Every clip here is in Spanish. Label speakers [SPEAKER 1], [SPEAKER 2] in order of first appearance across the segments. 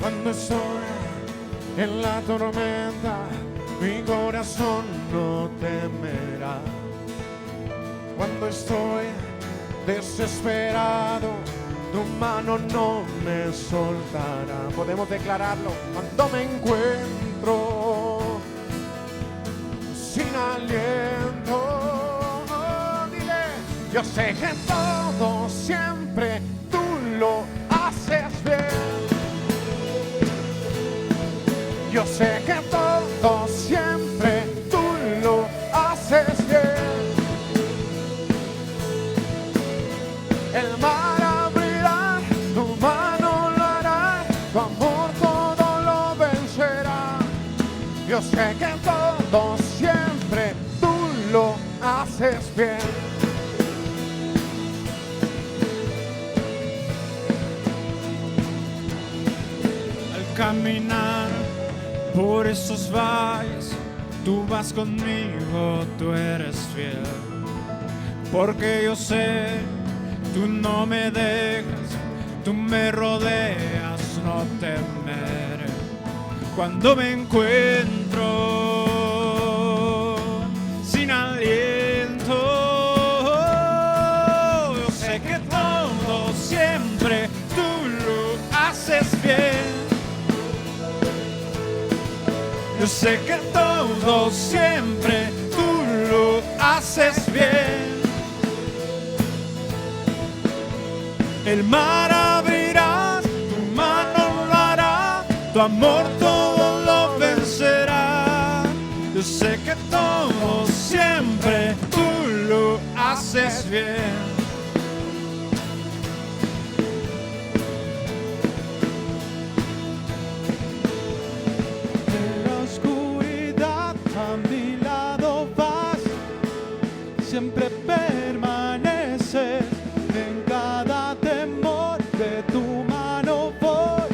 [SPEAKER 1] Cuando estoy en la tormenta, mi corazón no temerá. Cuando estoy desesperado, tu mano no me soltará. Podemos declararlo. Cuando me encuentro sin aliento, dile: yo sé que todo siempre tú lo haces bien. Yo sé que todo siempre tú lo haces bien. El mar abrirá, tu mano lo hará, tu amor todo lo vencerá. Yo sé que todo siempre tú lo haces bien.
[SPEAKER 2] Al caminar por esos valles, tú vas conmigo, tú eres fiel. Porque yo sé, tú no me dejas, tú me rodeas, no temeré. Cuando me encuentro sin aliento, yo sé que todo siempre tú lo haces bien. Yo sé que todo siempre tú lo haces bien. El mar abrirá, tu mano lo hará, tu amor todo lo vencerá. Yo sé que todo siempre tú lo haces bien.
[SPEAKER 3] Siempre permaneces en cada temor, de tu mano voy,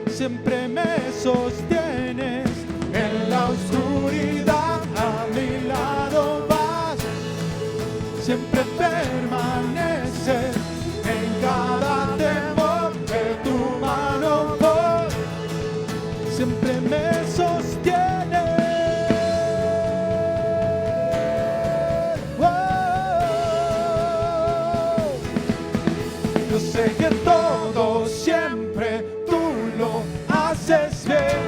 [SPEAKER 3] siempre me sostienes. En la oscuridad a mi lado vas, siempre permaneces en cada temor, de tu mano voy, siempre me sostienes. Yo sé que todo siempre tú lo haces bien.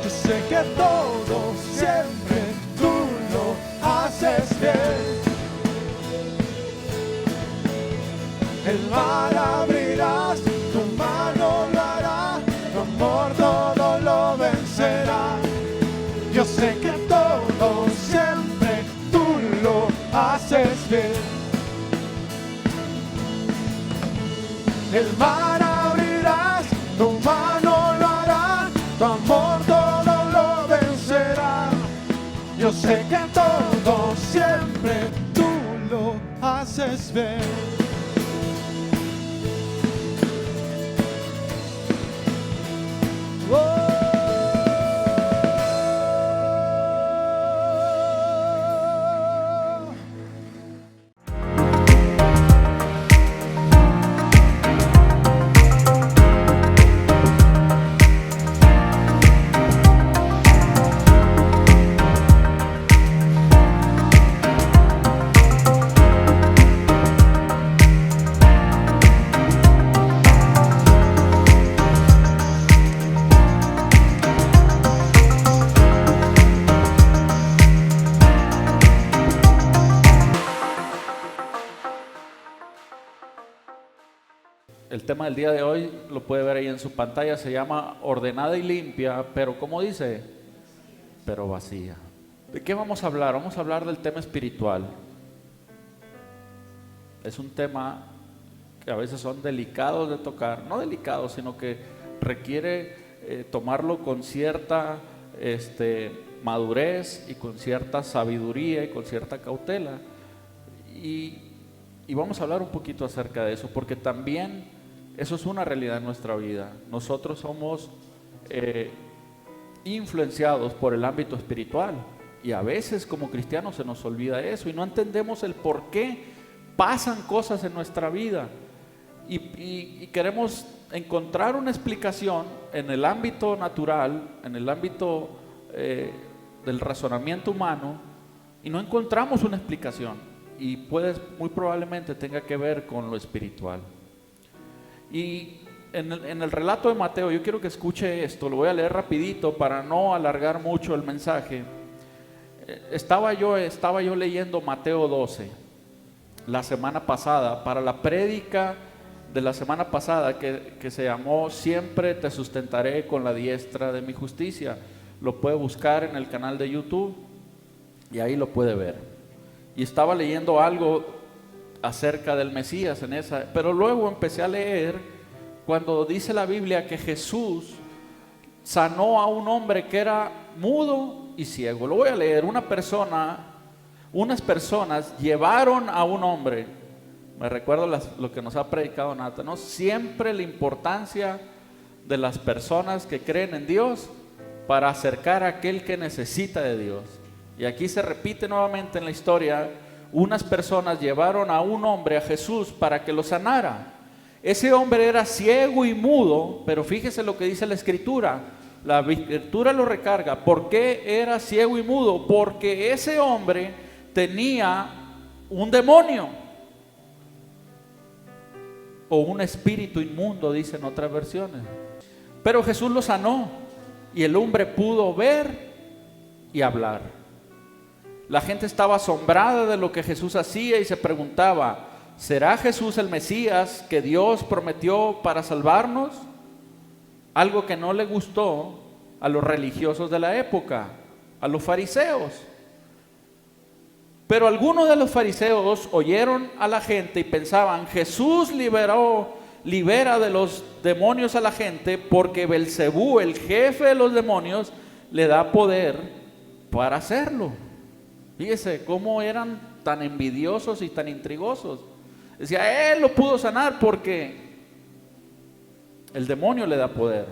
[SPEAKER 3] Yo sé que todo siempre tú lo haces bien. El mar abrirás, tu mano lo hará, tu amor todo lo vencerá. Yo sé que todo siempre tú lo haces bien. El mar abrirás, tu mano lo hará, tu amor todo lo vencerá. Yo sé que todo siempre tú lo haces bien.
[SPEAKER 4] El tema del día de hoy lo puede ver ahí en su pantalla, se llama ordenada y limpia, pero ¿cómo dice? Pero vacía. ¿De qué vamos a hablar? Vamos a hablar del tema espiritual. Es un tema que a veces son delicados de tocar, no delicados, sino que requiere tomarlo con cierta madurez y con cierta sabiduría y con cierta cautela. Y vamos a hablar un poquito acerca de eso, porque también eso es una realidad en nuestra vida. Nosotros somos influenciados por el ámbito espiritual y a veces como cristianos se nos olvida eso y no entendemos el por qué pasan cosas en nuestra vida. y queremos encontrar una explicación en el ámbito natural, en el ámbito del razonamiento humano, y no encontramos una explicación, y muy probablemente tenga que ver con lo espiritual. Y en el relato de Mateo, yo quiero que escuche esto, lo voy a leer rapidito para no alargar mucho el mensaje. Estaba yo leyendo Mateo 12 la semana pasada, para la prédica de la semana pasada que se llamó Siempre te sustentaré con la diestra de mi justicia. Lo puede buscar en el canal de YouTube y ahí lo puede ver. Y estaba leyendo algo acerca del Mesías en esa, pero luego empecé a leer cuando dice la Biblia que Jesús sanó a un hombre que era mudo y ciego. Lo voy a leer. Unas personas llevaron a un hombre, me recuerdo lo que nos ha predicado Nata, ¿no? Siempre la importancia de las personas que creen en Dios para acercar a aquel que necesita de Dios. Y aquí se repite nuevamente en la historia, unas personas llevaron a un hombre a Jesús para que lo sanara. Ese hombre era ciego y mudo, pero fíjese lo que dice la Escritura. La Escritura lo recarga. ¿Por qué era ciego y mudo? Porque ese hombre tenía un demonio o un espíritu inmundo, dicen otras versiones. Pero Jesús lo sanó y el hombre pudo ver y hablar. La gente estaba asombrada de lo que Jesús hacía y se preguntaba: ¿será Jesús el Mesías que Dios prometió para salvarnos? Algo que no le gustó a los religiosos de la época, a los fariseos. Pero algunos de los fariseos oyeron a la gente y pensaban: Jesús libera de los demonios a la gente porque Belcebú, el jefe de los demonios, le da poder para hacerlo. Fíjese cómo eran tan envidiosos y tan intrigosos. Decía, él lo pudo sanar porque el demonio le da poder.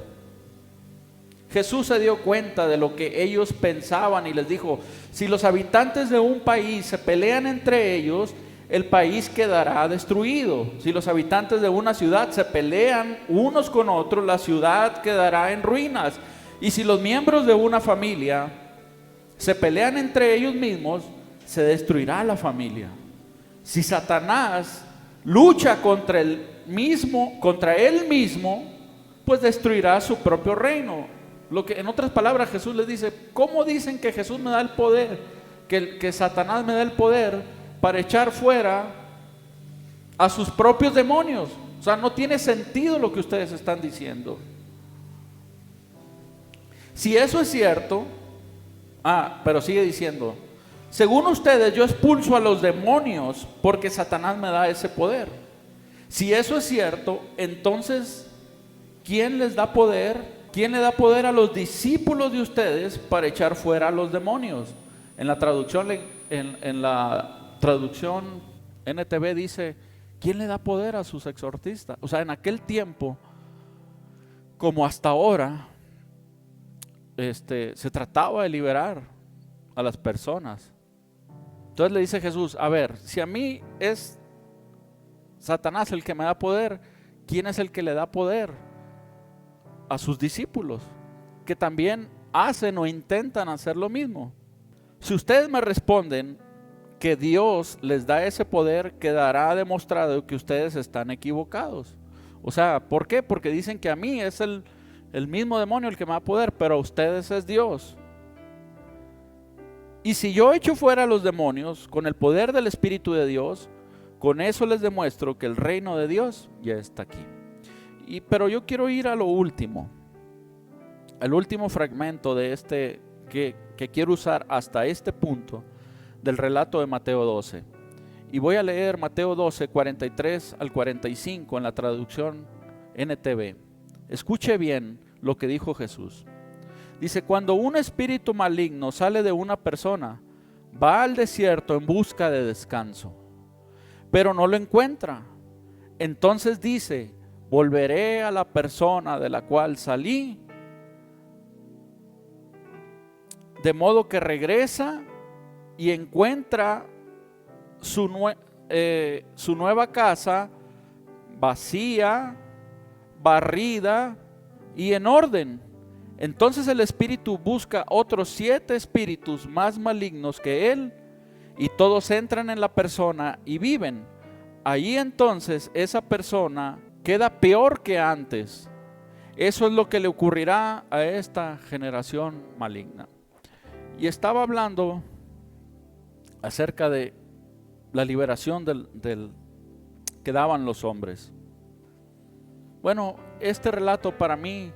[SPEAKER 4] Jesús se dio cuenta de lo que ellos pensaban y les dijo: si los habitantes de un país se pelean entre ellos, el país quedará destruido. Si los habitantes de una ciudad se pelean unos con otros, la ciudad quedará en ruinas. Y si los miembros de una familia se pelean entre ellos mismos, se destruirá la familia. Si Satanás lucha contra él mismo, pues destruirá su propio reino. Lo que, en otras palabras, Jesús les dice: ¿cómo dicen que Jesús me da el poder, que Satanás me da el poder para echar fuera a sus propios demonios? O sea, no tiene sentido lo que ustedes están diciendo. Si eso es cierto, pero sigue diciendo: según ustedes, yo expulso a los demonios porque Satanás me da ese poder. Si eso es cierto, entonces, ¿quién les da poder? ¿Quién le da poder a los discípulos de ustedes para echar fuera a los demonios? En la traducción NTV dice: ¿quién le da poder a sus exorcistas? O sea, en aquel tiempo, como hasta ahora, se trataba de liberar a las personas. Entonces le dice Jesús: a ver, si a mí es Satanás el que me da poder, ¿quién es el que le da poder a sus discípulos, que también hacen o intentan hacer lo mismo? Si ustedes me responden que Dios les da ese poder, quedará demostrado que ustedes están equivocados. O sea, ¿por qué? Porque dicen que a mí es el mismo demonio el que me da poder, pero a ustedes es Dios. Y si yo echo fuera a los demonios con el poder del Espíritu de Dios, con eso les demuestro que el reino de Dios ya está aquí. Pero yo quiero ir a lo último, el último fragmento de que quiero usar hasta este punto del relato de Mateo 12. Y voy a leer Mateo 12, 43 al 45 en la traducción NTV. Escuche bien lo que dijo Jesús. Dice: cuando un espíritu maligno sale de una persona, va al desierto en busca de descanso, pero no lo encuentra. Entonces dice: volveré a la persona de la cual salí. De modo que regresa y encuentra su nueva casa vacía, barrida y en orden. Entonces el espíritu busca otros 7 espíritus más malignos que él, y todos entran en la persona y viven. Ahí entonces esa persona queda peor que antes. Eso es lo que le ocurrirá a esta generación maligna. Y estaba hablando acerca de la liberación que daban los hombres. Bueno, este relato para mí,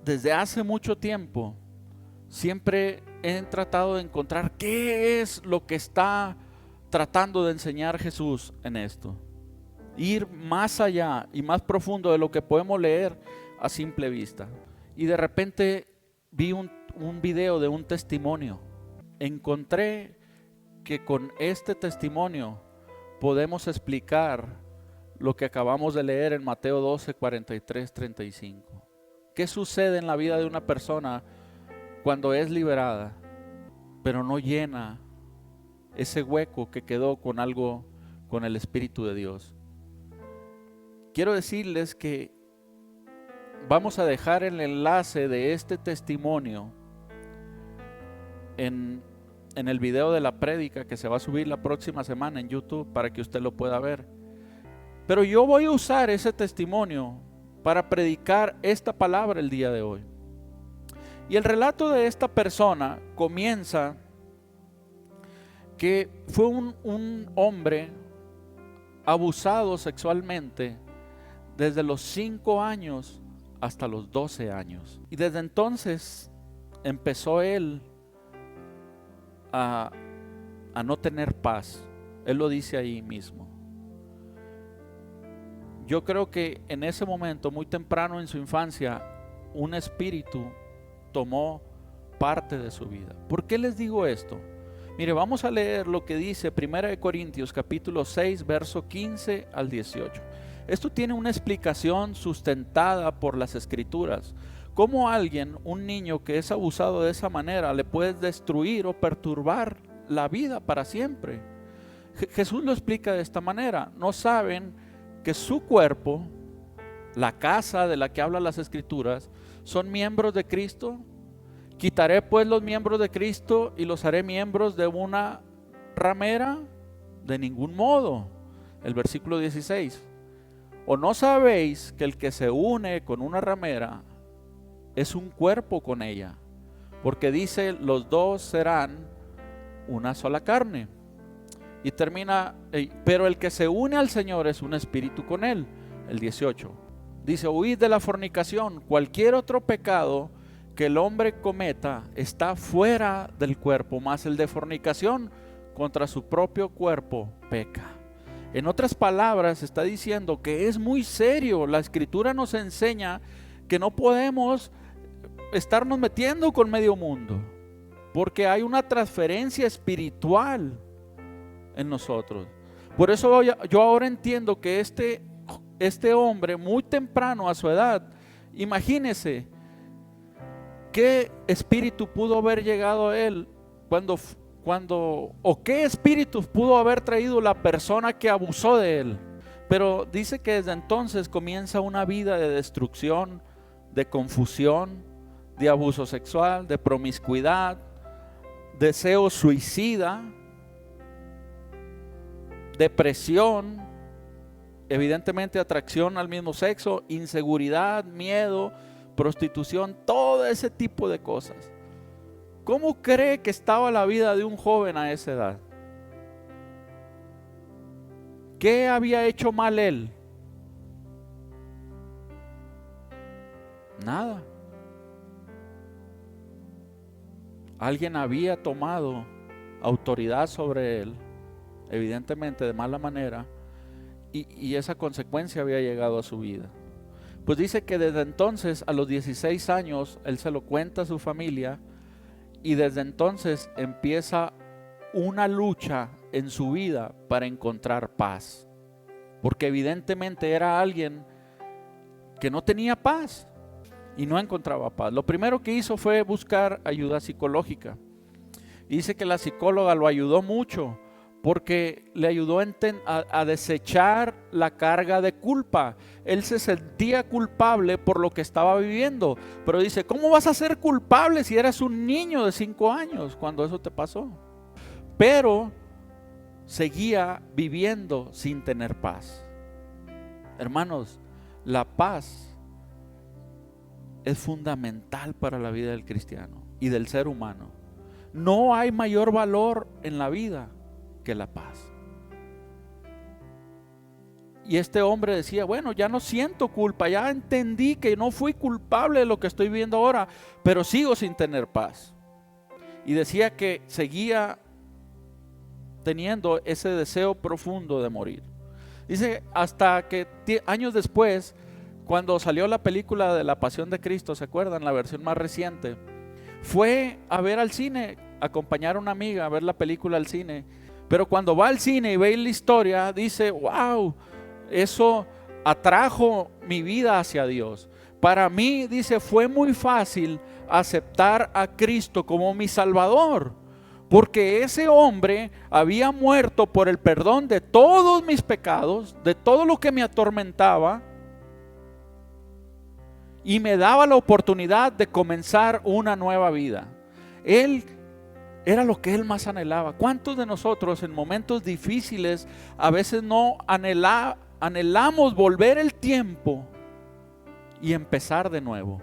[SPEAKER 4] desde hace mucho tiempo, siempre he tratado de encontrar qué es lo que está tratando de enseñar Jesús en esto. Ir más allá y más profundo de lo que podemos leer a simple vista. Y de repente vi un video de un testimonio. Encontré que con este testimonio podemos explicar lo que acabamos de leer en Mateo 12, 43, 35. ¿Qué sucede en la vida de una persona cuando es liberada, pero no llena ese hueco que quedó con algo, con el Espíritu de Dios? Quiero decirles que vamos a dejar el enlace de este testimonio en el video de la prédica que se va a subir la próxima semana en YouTube para que usted lo pueda ver. Pero yo voy a usar ese testimonio para predicar esta palabra el día de hoy. Y el relato de esta persona comienza que fue un hombre abusado sexualmente desde los 5 años hasta los 12 años. Y desde entonces empezó él a no tener paz. Él lo dice ahí mismo. Yo creo que en ese momento, muy temprano en su infancia, un espíritu tomó parte de su vida. ¿Por qué les digo esto? Mire, vamos a leer lo que dice 1 Corintios capítulo 6, verso 15 al 18. Esto tiene una explicación sustentada por las Escrituras. ¿Cómo alguien, un niño que es abusado de esa manera, le puede destruir o perturbar la vida para siempre? Jesús lo explica de esta manera. ¿No saben que su cuerpo, la casa de la que hablan las Escrituras, son miembros de Cristo? ¿Quitaré pues los miembros de Cristo y los haré miembros de una ramera? De ningún modo. El versículo 16. ¿O no sabéis que el que se une con una ramera es un cuerpo con ella? Porque dice, los dos serán una sola carne. Y termina, pero el que se une al Señor es un espíritu con él. El 18. Dice, huid de la fornicación. Cualquier otro pecado que el hombre cometa está fuera del cuerpo, mas el de fornicación contra su propio cuerpo peca. En otras palabras, está diciendo que es muy serio. La Escritura nos enseña que no podemos estarnos metiendo con medio mundo, porque hay una transferencia espiritual en nosotros. Por eso yo ahora entiendo que este hombre, muy temprano a su edad, imagínese qué espíritu pudo haber llegado a él o qué espíritu pudo haber traído la persona que abusó de él. Pero dice que desde entonces comienza una vida de destrucción, de confusión, de abuso sexual, de promiscuidad, deseo suicida, depresión, evidentemente atracción al mismo sexo, inseguridad, miedo, prostitución, todo ese tipo de cosas. ¿Cómo cree que estaba la vida de un joven a esa edad? ¿Qué había hecho mal él? Nada. Alguien había tomado autoridad sobre él, evidentemente de mala manera, y esa consecuencia había llegado a su vida. Pues dice que desde entonces, a los 16 años, él se lo cuenta a su familia, y desde entonces empieza una lucha en su vida para encontrar paz, porque evidentemente era alguien que no tenía paz y no encontraba paz. Lo primero que hizo fue buscar ayuda psicológica. Y dice que la psicóloga lo ayudó mucho, porque le ayudó a desechar la carga de culpa. Él se sentía culpable por lo que estaba viviendo, pero dice, ¿cómo vas a ser culpable si eras un niño de 5 años cuando eso te pasó? Pero seguía viviendo sin tener paz. Hermanos, la paz es fundamental para la vida del cristiano y del ser humano. No hay mayor valor en la vida que la paz. Y este hombre decía, bueno, ya no siento culpa, ya entendí que no fui culpable de lo que estoy viviendo ahora, pero sigo sin tener paz. Y decía que seguía teniendo ese deseo profundo de morir. Dice, hasta que años después, cuando salió la película de La Pasión de Cristo, ¿se acuerdan? La versión más reciente, fue a ver al cine, acompañar a una amiga a ver la película al cine. Pero cuando va al cine y ve la historia, dice, wow, eso atrajo mi vida hacia Dios. Para mí, dice, fue muy fácil aceptar a Cristo como mi Salvador, porque ese hombre había muerto por el perdón de todos mis pecados, de todo lo que me atormentaba, y me daba la oportunidad de comenzar una nueva vida. Él era lo que él más anhelaba. ¿Cuántos de nosotros en momentos difíciles a veces no anhelamos volver el tiempo y empezar de nuevo?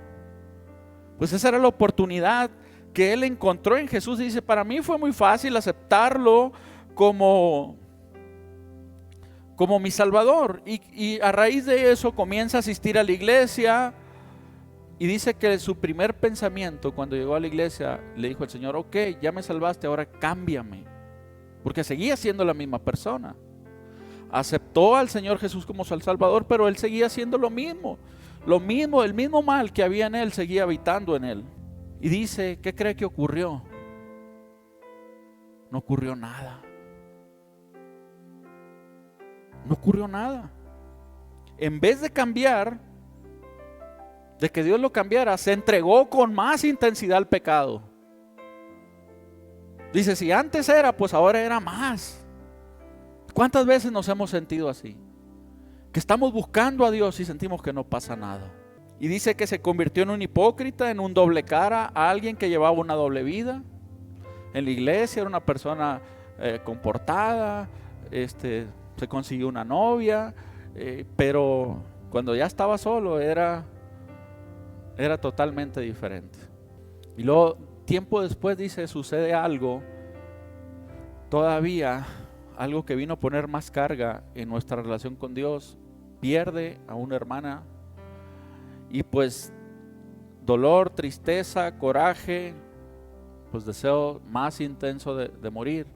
[SPEAKER 4] Pues esa era la oportunidad que él encontró en Jesús. Y dice, para mí fue muy fácil aceptarlo como mi Salvador. Y a raíz de eso comienza a asistir a la iglesia. Y dice que su primer pensamiento cuando llegó a la iglesia, le dijo al Señor, ok, ya me salvaste, ahora cámbiame. Porque seguía siendo la misma persona. Aceptó al Señor Jesús como su Salvador, pero él seguía haciendo lo mismo, el mismo mal que había en él seguía habitando en él. Y dice, ¿qué cree que ocurrió? No ocurrió nada. No ocurrió nada. En vez de cambiar, de que Dios lo cambiara, se entregó con más intensidad al pecado. Dice, si antes era, pues ahora era más. ¿Cuántas veces nos hemos sentido así? Que estamos buscando a Dios y sentimos que no pasa nada. Y dice que se convirtió en un hipócrita, en un doble cara, a alguien que llevaba una doble vida. En la iglesia era una persona comportada, se consiguió una novia, pero cuando ya estaba solo era totalmente diferente. Y luego, tiempo después, dice, sucede algo, todavía algo que vino a poner más carga en nuestra relación con Dios. Pierde a una hermana y pues dolor, tristeza, coraje, pues deseo más intenso de morir.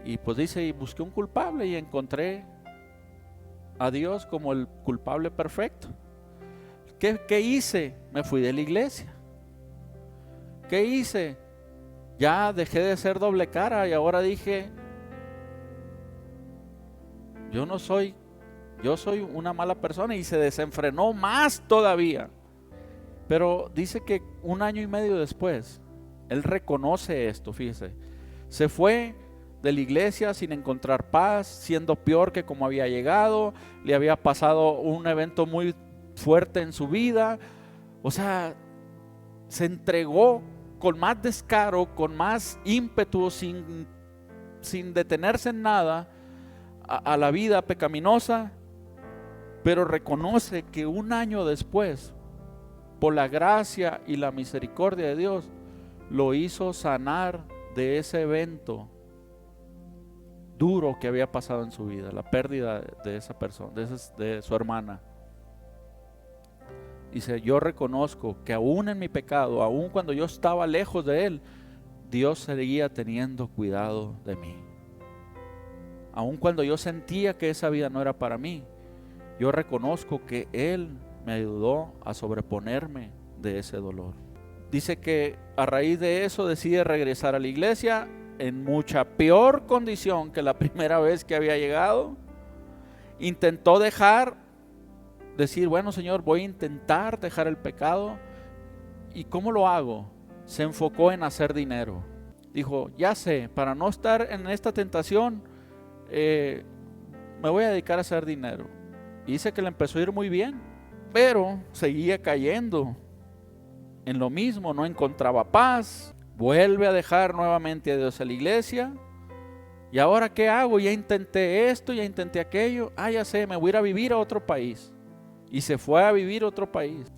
[SPEAKER 4] Y pues dice, y busqué un culpable y encontré a Dios como el culpable perfecto. ¿Qué hice? Me fui de la iglesia. ¿Qué hice? Ya dejé de ser doble cara y ahora dije, yo soy una mala persona, y se desenfrenó más todavía. Pero dice que 1 año y medio después, él reconoce esto, fíjese. Se fue de la iglesia sin encontrar paz, siendo peor que como había llegado. Le había pasado un evento muy fuerte en su vida. O sea, se entregó con más descaro, con más ímpetu, sin detenerse en nada a la vida pecaminosa, pero reconoce que 1 año después, por la gracia y la misericordia de Dios, lo hizo sanar de ese evento duro que había pasado en su vida, la pérdida de esa persona, de su hermana. Dice, yo reconozco que aún en mi pecado, aún cuando yo estaba lejos de Él, Dios seguía teniendo cuidado de mí. Aún cuando yo sentía que esa vida no era para mí, yo reconozco que Él me ayudó a sobreponerme de ese dolor. Dice que a raíz de eso decide regresar a la iglesia en mucha peor condición que la primera vez que había llegado. Intentó decir, bueno, Señor, voy a intentar dejar el pecado. ¿Y cómo lo hago? Se enfocó en hacer dinero. Dijo, ya sé, para no estar en esta tentación, me voy a dedicar a hacer dinero. Y dice que le empezó a ir muy bien, pero seguía cayendo en lo mismo, no encontraba paz. Vuelve a dejar nuevamente a Dios a la iglesia. ¿Y ahora qué hago? Ya intenté esto, ya intenté aquello. Ya sé, me voy a ir a vivir a otro país. Y se fue a vivir a otro país.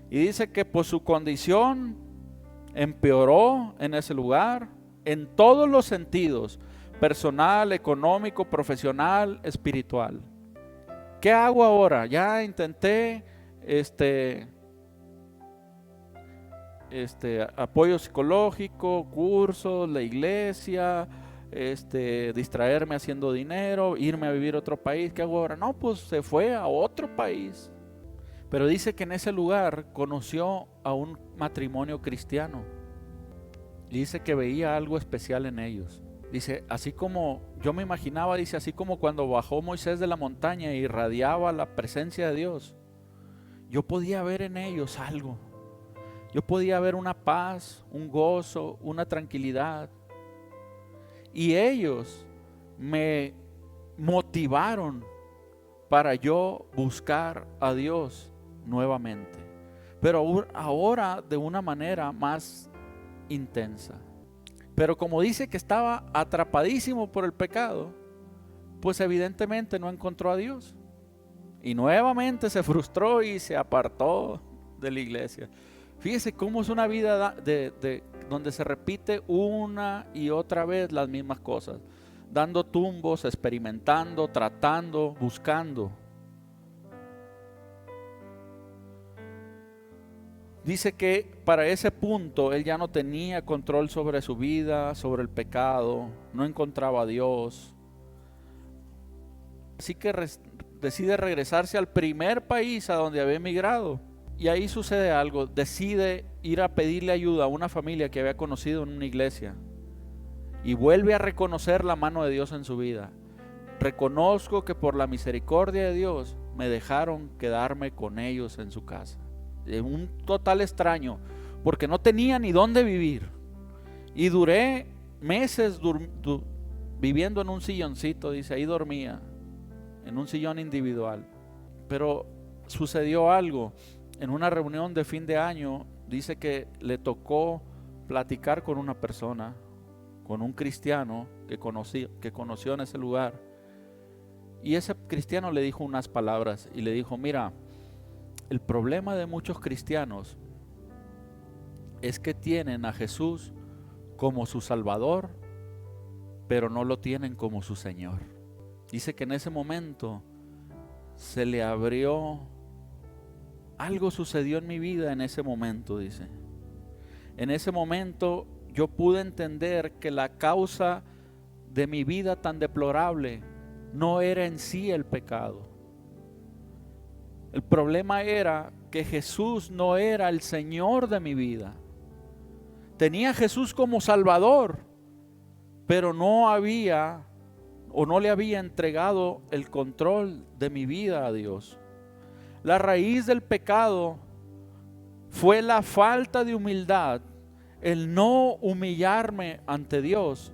[SPEAKER 4] Y dice que por su condición empeoró en ese lugar, en todos los sentidos, personal, económico, profesional, espiritual. ¿Qué hago ahora? Ya intenté apoyo psicológico, cursos, la iglesia, distraerme haciendo dinero, irme a vivir a otro país. ¿Qué hago ahora? No, pues se fue a otro país. Pero dice que en ese lugar conoció a un matrimonio cristiano. Y dice que veía algo especial en ellos. Dice, así como yo me imaginaba, dice, así como cuando bajó Moisés de la montaña y irradiaba la presencia de Dios, yo podía ver en ellos algo. Yo podía ver una paz, un gozo, una tranquilidad. Y ellos me motivaron para yo buscar a Dios nuevamente. Pero ahora de una manera más intensa. Pero como dice que estaba atrapadísimo por el pecado, pues evidentemente no encontró a Dios. Y nuevamente se frustró y se apartó de la iglesia. Fíjese cómo es una vida donde se repite una y otra vez las mismas cosas. Dando tumbos, experimentando, tratando, buscando. Dice que para ese punto él ya no tenía control sobre su vida, sobre el pecado, no encontraba a Dios. Así que decide regresarse al primer país a donde había emigrado. Y ahí sucede algo, decide ir a pedirle ayuda a una familia que había conocido en una iglesia. Y vuelve a reconocer la mano de Dios en su vida. Reconozco que por la misericordia de Dios me dejaron quedarme con ellos en su casa. Un total extraño, porque no tenía ni dónde vivir. Y duré meses viviendo en un silloncito, dice, ahí dormía, en un sillón individual. Pero sucedió algo. En una reunión de fin de año, dice que le tocó platicar con una persona, con un cristiano que conoció en ese lugar. Y ese cristiano le dijo unas palabras y le dijo, mira, el problema de muchos cristianos es que tienen a Jesús como su Salvador, pero no lo tienen como su Señor. Dice que en ese momento se le abrió, algo sucedió en mi vida en ese momento, dice. En ese momento yo pude entender que la causa de mi vida tan deplorable no era en sí el pecado. El problema era que Jesús no era el Señor de mi vida. Tenía a Jesús como Salvador, pero no le había entregado el control de mi vida a Dios. La raíz del pecado fue la falta de humildad, el no humillarme ante Dios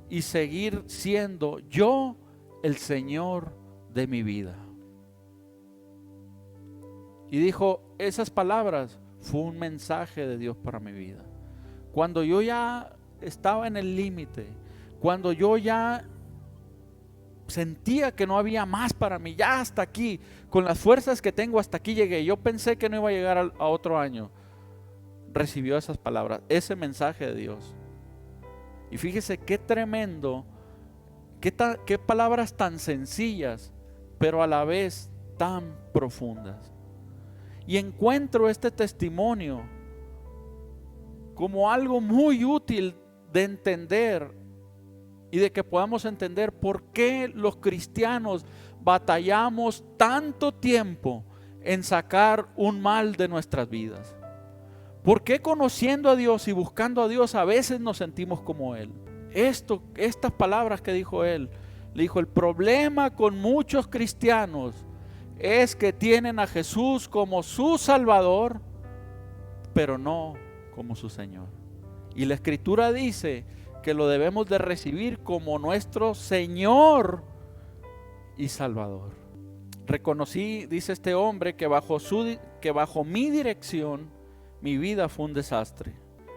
[SPEAKER 4] y seguir siendo yo el Señor de mi vida. Y dijo, esas palabras fue un mensaje de Dios para mi vida. Cuando yo ya estaba en el límite, cuando yo ya sentía que no había más para mí, ya hasta aquí, con las fuerzas que tengo hasta aquí llegué, yo pensé que no iba a llegar a otro año, recibió esas palabras, ese mensaje de Dios. Y fíjese qué tremendo, qué palabras tan sencillas, pero a la vez tan profundas. Y encuentro este testimonio como algo muy útil de entender y de que podamos entender por qué los cristianos batallamos tanto tiempo en sacar un mal de nuestras vidas. ¿Por qué conociendo a Dios y buscando a Dios a veces nos sentimos como Él? Estas palabras que dijo Él, le dijo, el problema con muchos cristianos es que tienen a Jesús como su Salvador, pero no como su Señor. Y la Escritura dice que lo debemos de recibir como nuestro Señor y Salvador. Reconocí, dice este hombre, que bajo mi dirección mi vida fue un desastre.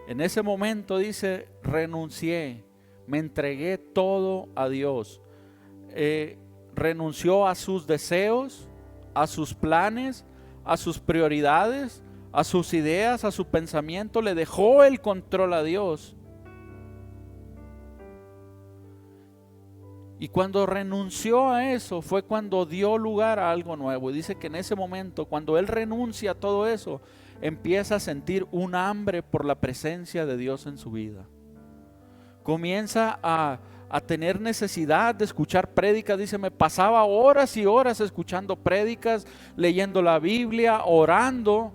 [SPEAKER 4] En ese momento, dice, renuncié, me entregué todo a Dios. Renunció a sus deseos, a sus planes, a sus prioridades, a sus ideas, a su pensamiento, le dejó el control a Dios. Y cuando renunció a eso fue cuando dio lugar a algo nuevo. Y dice que en ese momento, cuando él renuncia a todo eso, empieza a sentir un hambre por la presencia de Dios en su vida. Comienza a tener necesidad de escuchar prédicas. Dice, me pasaba horas y horas escuchando prédicas, leyendo la Biblia, orando.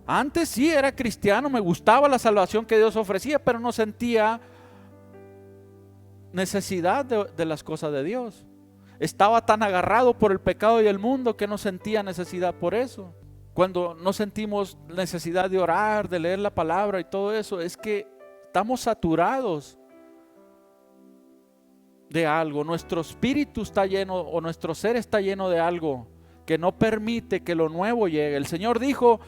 [SPEAKER 4] Antes sí era cristiano, me gustaba la salvación que Dios ofrecía, pero no sentía necesidad de las cosas de Dios. Estaba tan agarrado por el pecado y el mundo que no sentía necesidad por eso. Cuando no sentimos necesidad de orar, de leer la palabra y todo eso, es que estamos saturados de algo. Nuestro espíritu está lleno, o nuestro ser está lleno de algo que no permite que lo nuevo llegue. El Señor dijo,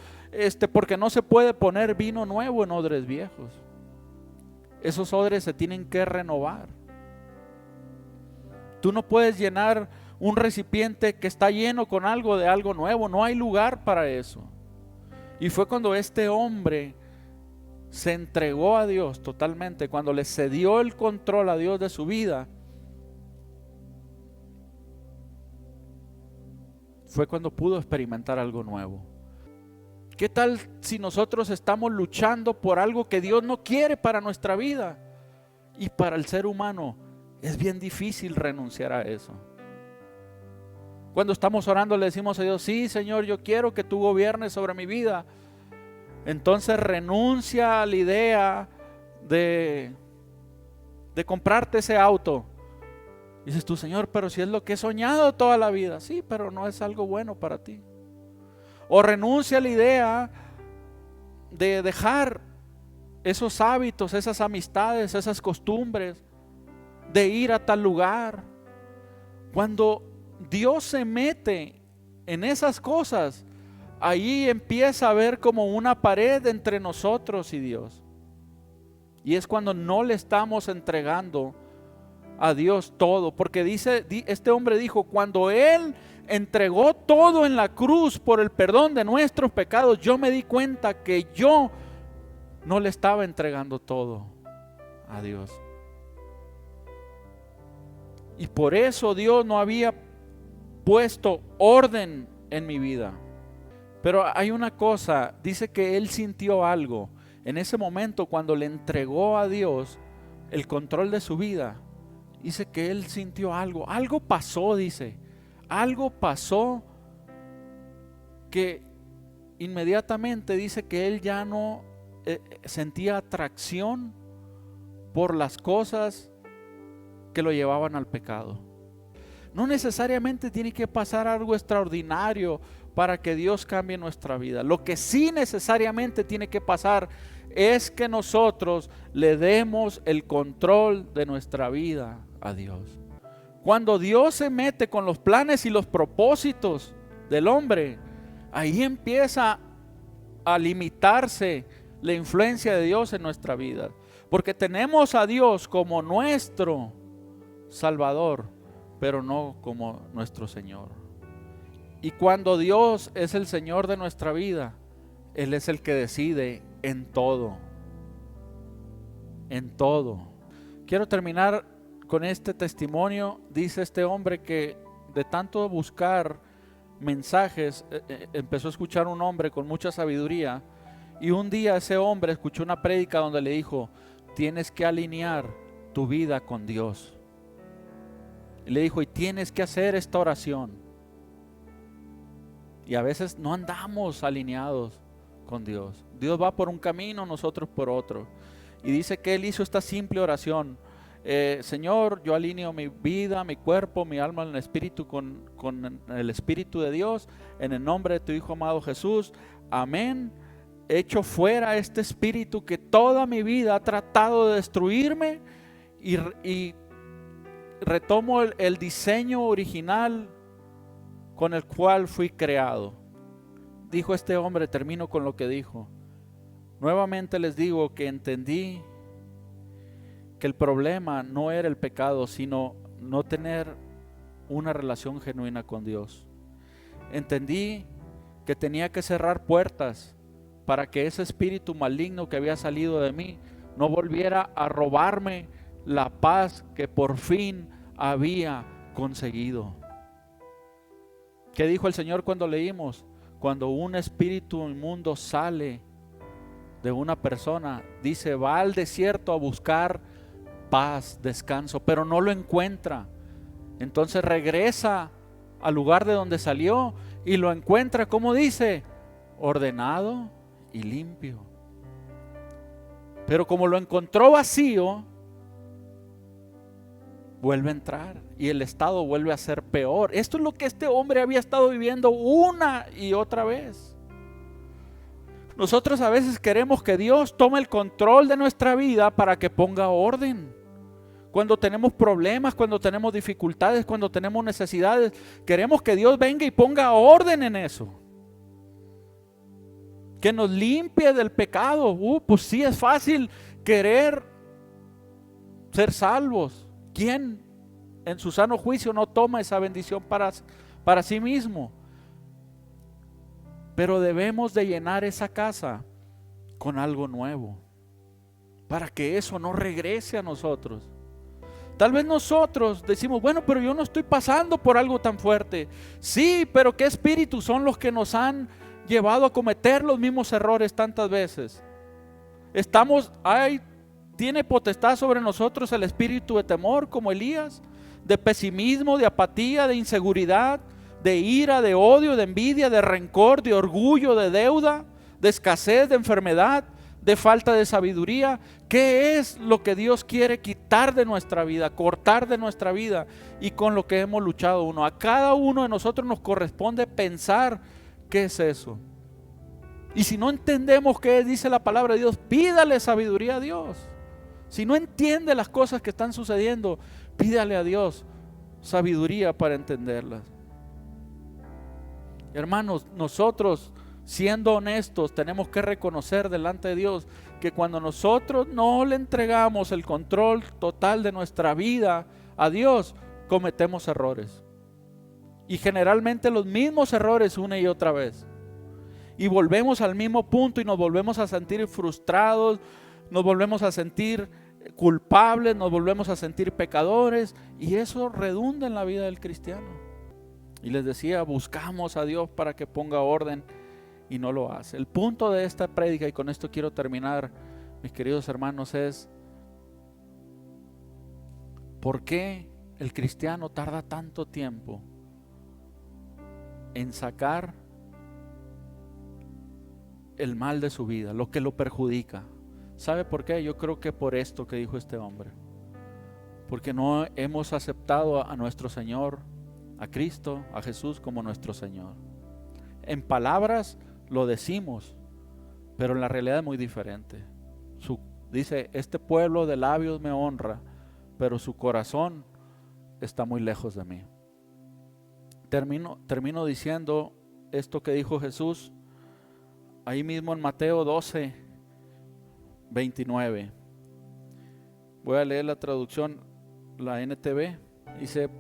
[SPEAKER 4] porque no se puede poner vino nuevo en odres viejos. Esos odres se tienen que renovar. Tú no puedes llenar un recipiente que está lleno con algo de algo nuevo. No hay lugar para eso. Y fue cuando este hombre se entregó a Dios totalmente, cuando le cedió el control a Dios de su vida, fue cuando pudo experimentar algo nuevo. ¿Qué tal si nosotros estamos luchando por algo que Dios no quiere para nuestra vida? Y para el ser humano es bien difícil renunciar a eso. Cuando estamos orando le decimos a Dios, sí, Señor, yo quiero que tú gobiernes sobre mi vida. Entonces renuncia a la idea de comprarte ese auto. Dices tú, Señor, pero si es lo que he soñado toda la vida. Sí, pero no es algo bueno para ti. O renuncia a la idea de dejar esos hábitos, esas amistades, esas costumbres, de ir a tal lugar. Cuando Dios se mete en esas cosas, ahí empieza a haber como una pared entre nosotros y Dios. Y es cuando no le estamos entregando a Dios todo. Porque este hombre dijo, cuando Él entregó todo en la cruz por el perdón de nuestros pecados, yo me di cuenta que yo no le estaba entregando todo a Dios. Y por eso Dios no había puesto orden en mi vida. Pero hay una cosa, dice que él sintió algo. En ese momento cuando le entregó a Dios el control de su vida, dice que él sintió algo. Algo pasó, dice. Algo pasó que inmediatamente dice que él ya no sentía atracción por las cosas que lo llevaban al pecado. No necesariamente tiene que pasar algo extraordinario para que Dios cambie nuestra vida. Lo que sí necesariamente tiene que pasar es que nosotros le demos el control de nuestra vida a Dios. Cuando Dios se mete con los planes y los propósitos del hombre, ahí empieza a limitarse la influencia de Dios en nuestra vida. Porque tenemos a Dios como nuestro Salvador, pero no como nuestro Señor. Y cuando Dios es el Señor de nuestra vida, Él es el que decide en todo. En todo. Quiero terminar con este testimonio. Dice este hombre que de tanto buscar mensajes, empezó a escuchar un hombre con mucha sabiduría. Y un día ese hombre escuchó una prédica donde le dijo, tienes que alinear tu vida con Dios. Y le dijo, y tienes que hacer esta oración. Y a veces no andamos alineados con Dios. Dios va por un camino, nosotros por otro. Y dice que él hizo esta simple oración. Señor, yo alineo mi vida, mi cuerpo, mi alma, el espíritu con el Espíritu de Dios. En el nombre de tu Hijo amado Jesús. Amén. echo fuera este espíritu que toda mi vida ha tratado de destruirme y retomo el diseño original con el cual fui creado. Dijo este hombre, termino con lo que dijo: nuevamente les digo que entendí que el problema no era el pecado, sino no tener una relación genuina con Dios. Entendí que tenía que cerrar puertas para que ese espíritu maligno que había salido de mí no volviera a robarme la paz que por fin había conseguido. ¿Qué dijo el Señor cuando leímos? Cuando un espíritu inmundo sale de una persona, dice, va al desierto a buscar paz, descanso, pero no lo encuentra. Entonces regresa al lugar de donde salió y lo encuentra, ¿cómo dice? Ordenado y limpio. Pero como lo encontró vacío, vuelve a entrar y el estado vuelve a ser peor. Esto es lo que este hombre había estado viviendo una y otra vez. Nosotros a veces queremos que Dios tome el control de nuestra vida para que ponga orden. Cuando tenemos problemas, cuando tenemos dificultades, cuando tenemos necesidades, queremos que Dios venga y ponga orden en eso. Que nos limpie del pecado. Pues sí, es fácil querer ser salvos. ¿Quién en su sano juicio no toma esa bendición para sí mismo? Pero debemos de llenar esa casa con algo nuevo, para que eso no regrese a nosotros. Tal vez nosotros decimos, bueno, pero yo no estoy pasando por algo tan fuerte. Sí, pero ¿qué espíritus son los que nos han llevado a cometer los mismos errores tantas veces? Tiene potestad sobre nosotros el espíritu de temor, como Elías, de pesimismo, de apatía, de inseguridad, de ira, de odio, de envidia, de rencor, de orgullo, de deuda, de escasez, de enfermedad, de falta de sabiduría. ¿Qué es lo que Dios quiere quitar de nuestra vida, cortar de nuestra vida y con lo que hemos luchado uno? A cada uno de nosotros nos corresponde pensar qué es eso. Y si no entendemos qué dice la palabra de Dios, pídale sabiduría a Dios. Si no entiende las cosas que están sucediendo, pídale a Dios sabiduría para entenderlas. Hermanos, nosotros, siendo honestos, tenemos que reconocer delante de Dios que cuando nosotros no le entregamos el control total de nuestra vida a Dios, cometemos errores. Y generalmente los mismos errores una y otra vez. Y volvemos al mismo punto y nos volvemos a sentir frustrados, nos volvemos a sentir culpables, nos volvemos a sentir pecadores, y eso redunda en la vida del cristiano. Y les decía, buscamos a Dios para que ponga orden y no lo hace. El punto de esta prédica, y con esto quiero terminar, mis queridos hermanos, es ¿por qué el cristiano tarda tanto tiempo en sacar el mal de su vida, lo que lo perjudica? ¿Sabe por qué? Yo creo que por esto que dijo este hombre. Porque no hemos aceptado a nuestro Señor, a Cristo, a Jesús como nuestro Señor. En palabras lo decimos, pero en la realidad es muy diferente. Dice, este pueblo de labios me honra, pero su corazón está muy lejos de mí. Termino diciendo esto que dijo Jesús ahí mismo en Mateo 12:29. Voy a leer la traducción, la NTV. Dice,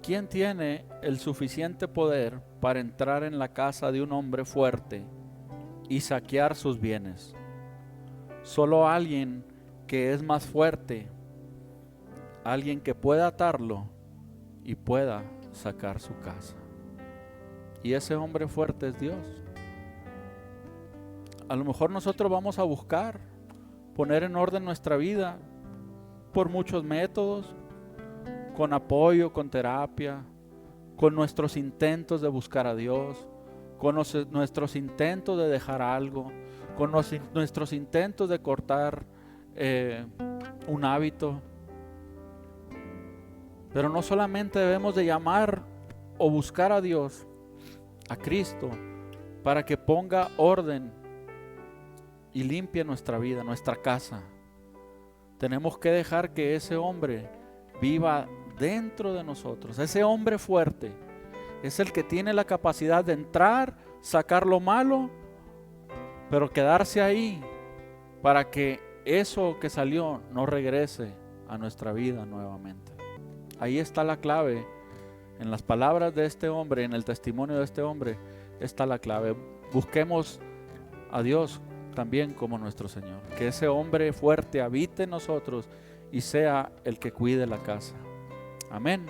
[SPEAKER 4] ¿quién tiene el suficiente poder para entrar en la casa de un hombre fuerte y saquear sus bienes? Solo alguien que es más fuerte, alguien que pueda atarlo y pueda sacar su casa. Y ese hombre fuerte es Dios. A lo mejor nosotros vamos a buscar poner en orden nuestra vida por muchos métodos, con apoyo, con terapia, con nuestros intentos de buscar a Dios, con nuestros intentos de dejar algo, con nuestros intentos de cortar un hábito. Pero no solamente debemos de llamar o buscar a Dios, a Cristo, para que ponga orden y limpie nuestra vida, nuestra casa. Tenemos que dejar que ese hombre viva dentro de nosotros. Ese hombre fuerte es el que tiene la capacidad de entrar, sacar lo malo, pero quedarse ahí para que eso que salió no regrese a nuestra vida nuevamente. Ahí está la clave. En las palabras de este hombre, en el testimonio de este hombre, está la clave. Busquemos a Dios también como nuestro Señor. Que ese hombre fuerte habite en nosotros y sea el que cuide la casa. Amén.